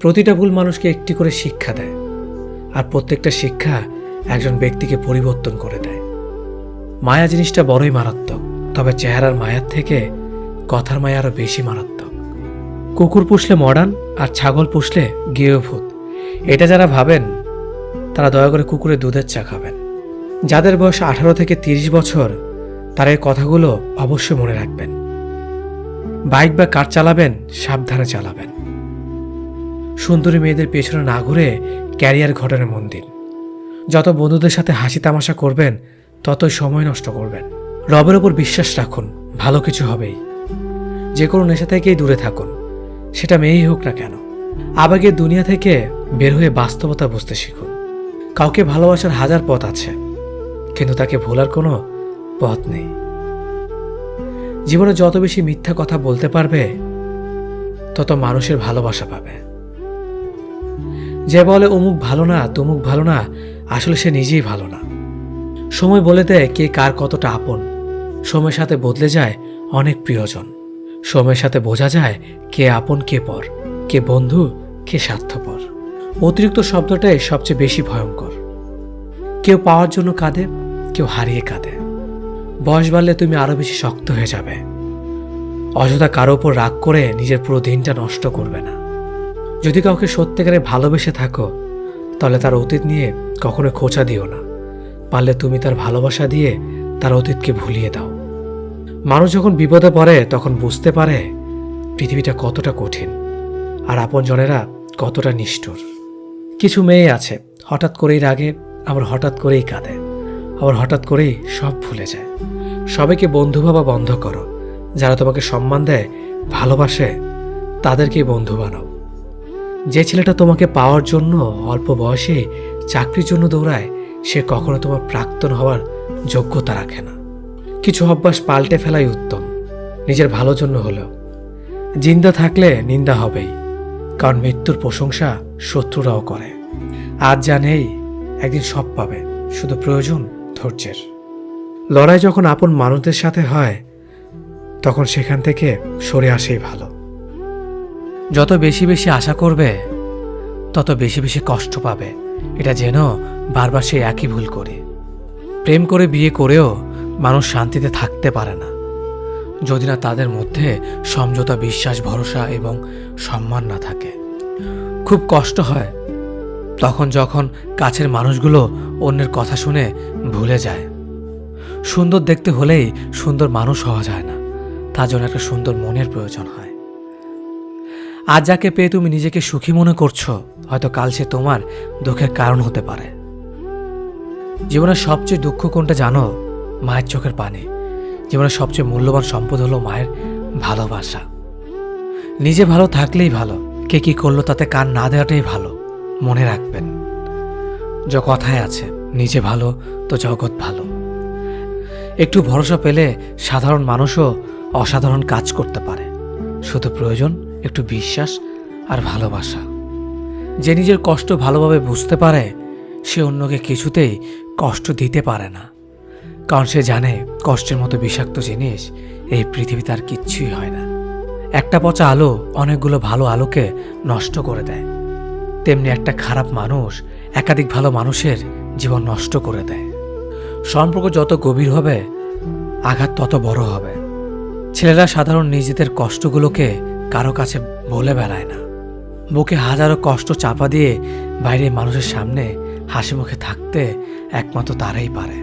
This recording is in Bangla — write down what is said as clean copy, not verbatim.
প্রতিটা ভুল মানুষকে একটি করে শিক্ষা দেয়, আর প্রত্যেকটা শিক্ষা একজন ব্যক্তিকে পরিবর্তন করে দেয়। মায়া জিনিসটা বড়ই মারাত্মক, তবে চেহারার মায়ার থেকে কথার মায়া আরো বেশি মারাত্মক। কুকুর পুষলে মডার্ন আর ছাগল পুষলে গৃহভূত, এটা যারা ভাবেন তারা দয়া করে কুকুরের দুধের চা খাবেন। যাদের বয়স 18 থেকে 30 বছর তারা এই কথাগুলো অবশ্যই মনে রাখবেন। বাইক বা কার চালাবেন সাবধানে চালাবেন। সুন্দরী মেয়েদের পেছনে না ঘুরে ক্যারিয়ার ঘটনে মন দিন। যত বন্ধুদের সাথে হাসি তামাশা করবেন ততই সময় নষ্ট করবেন। রবের ওপর বিশ্বাস রাখুন, ভালো কিছু হবেই। যে কোনো নেশা থেকেই দূরে থাকুন, সেটা মেয়েই হোক না কেন। আবেগের দুনিয়া থেকে বের হয়ে বাস্তবতা বুঝতে শিখুন। কাউকে ভালোবাসার হাজার পথ আছে, কিন্তু তাকে ভোলার কোনো পথ নেই। জীবনে যত বেশি মিথ্যা কথা বলতে পারবে তত মানুষের ভালোবাসা পাবে। যে বলে অমুক ভালো না তমুক ভালো না, আসলে সে নিজেই ভালো না। সময় বলে দেয় কে কার কতটা আপন। সময়ের সাথে বদলে যায় অনেক প্রিয়জন। সময়ের সাথে বোঝা যায় কে আপন কে পর, কে বন্ধু কে স্বার্থপর। অতিরিক্ত শব্দটাই সবচেয়ে বেশি ভয়ঙ্কর। কেউ পাওয়ার জন্য কাঁদে, কেউ হারিয়ে কাঁদে। বয়স বাড়লে তুমি আরো বেশি শক্ত হয়ে যাবে। অযথা কারো উপর রাগ করে নিজের পুরো দিনটা নষ্ট করবে না। যদি কাউকে সত্যিকারে ভালোবেসে থাকো তাহলে তার অতীত নিয়ে কখনো খোঁচা দিও না। পারলে তুমি তার ভালোবাসা দিয়ে তার অতীতকে ভুলিয়ে দাও। মানুষ যখন বিপদে পড়ে তখন বুঝতে পারে পৃথিবীটা কতটা কঠিন আর আপনজনেরা কতটা নিষ্ঠুর। কিছু মেয়ে আছে হঠাৎ করেই রাগে, আবার হঠাৎ করেই কাঁদে, আবার হঠাৎ করেই সব ভুলে যায়। সবাইকে বন্ধু ভাবা বন্ধ করো। যারা তোমাকে সম্মান দেয়, ভালোবাসে, তাদেরকেই বন্ধু বানাও। যে ছেলেটা তোমাকে পাওয়ার জন্য অল্প বয়সে চাকরির জন্য দৌড়ায়, সে কখনো তোমার প্রাক্তন হওয়ার যোগ্যতা রাখে না। কিছু অভ্যাস পাল্টে ফেলাই উত্তম, নিজের ভালোর জন্য হলেও। জিন্দা থাকলে নিন্দা হবেই, কারণ মৃত্যুর প্রশংসা শত্রুরাও করে। আজ যা নেই একদিন সব পাবে, শুধু প্রয়োজন ধৈর্যের। লড়াই যখন আপন মানুষদের সাথে হয় তখন সেখান থেকে সরে আসেই ভালো। যত বেশি বেশি আশা করবে তত বেশি বেশি কষ্ট পাবে, এটা যেন বারবার সেই একই ভুল করে। প্রেম করে বিয়ে করেও মানুষ শান্তিতে থাকতে পারে না যদি না তাদের মধ্যে সমঝোতা, বিশ্বাস, ভরসা এবং সম্মান না থাকে। খুব কষ্ট হয় তখন যখন কাছের মানুষগুলো অন্যের কথা শুনে ভুলে যায়। সুন্দর দেখতে হলেই সুন্দর মানুষ হওয়া যায় না, তার জন্য একটা সুন্দর মনের প্রয়োজন হয়। আজ যাকে পেয়ে তুমি নিজেকে সুখী মনে করছো, হয়তো কাল সে তোমার দুঃখের কারণ হতে পারে। জীবনের সবচেয়ে দুঃখ কোনটা জানো? মায়ের চোখের পানি। জীবনের সবচেয়ে মূল্যবান সম্পদ হলো মায়ের ভালোবাসা। নিজে ভালো থাকলেই ভালো, কে কি করলো তাতে কান না দেওয়াটাই ভালো। মনে রাখবেন, যে কথায় আছে, নিজে ভালো তো জগৎ ভালো। একটু ভরসা পেলে সাধারণ মানুষও অসাধারণ কাজ করতে পারে। শুধু প্রয়োজন একটু বিশ্বাস আর ভালোবাসা। যে নিজের কষ্ট ভালোভাবে বুঝতে পারে সে অন্যকে কিছুতেই কষ্ট দিতে পারে না, কারণ সে জানে কষ্টের মতো বিষাক্ত জিনিস এই পৃথিবীতে আর কিচ্ছুই হয় না। একটা পচা আলো অনেকগুলো ভালো আলোকে নষ্ট করে দেয়, তেমনি একটা খারাপ মানুষ একাধিক ভালো মানুষের জীবন নষ্ট করে দেয়। সম্পর্ক যত গভীর হবে আঘাত তত বড় হবে। ছেলেরা সাধারণ নিজেদের কষ্টগুলোকে কারো কাছে বলে বেড়ায় না। বুকে হাজারো কষ্ট চাপা দিয়ে বাইরে মানুষের সামনে হাসি মুখে থাকতে একমাত্র তারাই পারে।